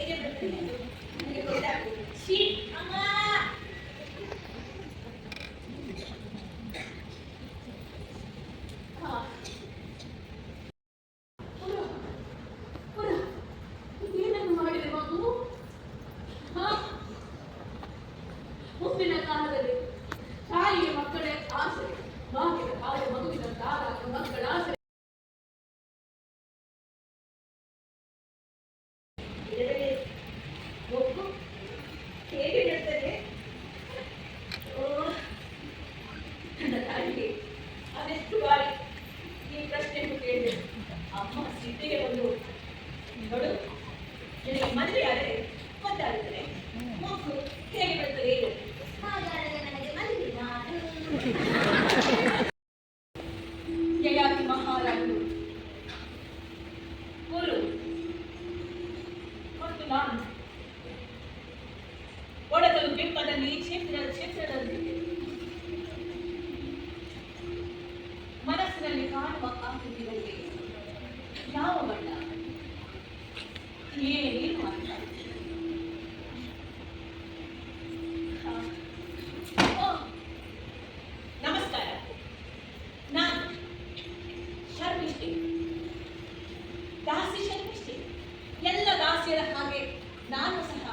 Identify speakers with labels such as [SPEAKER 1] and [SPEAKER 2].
[SPEAKER 1] ಹೇಗೆ ಬರ್ತದೆ ನನಗೆ ಗೊತ್ತಾಗ್ತದೆ. ಶ್ರೀ ಅಮ್ಮ ಏನನ್ನು ಮಾಡಿದೆ ಮಗು? ಮುಂದಿನ ಕಾಲದಲ್ಲಿ ತಾಯಿಯ ಮಕ್ಕಳ ಆಸೆ, ಭಾಗ್ಯದ ಕಾಲ ಮಗುವಿನ ಕಾಲ ಮಕ್ಕಳ ಆಸೆ ಒಬ್ಬು ಹೇಗೆ ಹೇಳ್ತದೆ? ನನ್ನ ತಾಯಿಗೆ ಅದೆಷ್ಟು ಬಾರಿ ಈ ಪ್ರಶ್ನೆಯನ್ನು ಕೇಳಿದೆ. ಅಮ್ಮ ಸಿಟ್ಟಿಗೆ ಬಂದು, ನೋಡು, ನಿನಗೆ ಮದುವೆ ಆದರೆ ಗೊತ್ತಾಗುತ್ತದೆ ಮಕ್ಕಳು ಹೇಗೆ ಬರ್ತದೆ ಏನು. ಹಾಗಾದರೆ ನನಗೆ ಮದುವೆ ನಾನು ಯಯಾತಿ ಮಹಾರಾಜರು ಗುರು ಮತ್ತು ನಾನು ಒಡಗಲು ಬೆಂಬದಲ್ಲಿ ಕ್ಷೇತ್ರದಲ್ಲಿ ಮನಸ್ಸಿನಲ್ಲಿ ಕಾಣುವ ಆಕೃತಿಗಳಿಗೆ ಯಾವ ಬಣ್ಣ ಏನೇನು ಅಂತ. ನಮಸ್ಕಾರ, ನಾನು ಶರ್ಮಿಷ್ಠೆ, ದಾಸಿ ಶರ್ಮಿಷ್ಠೆ. ಎಲ್ಲ ದಾಸಿಯರ ಹಾಗೆ ನಾನು ಸಹ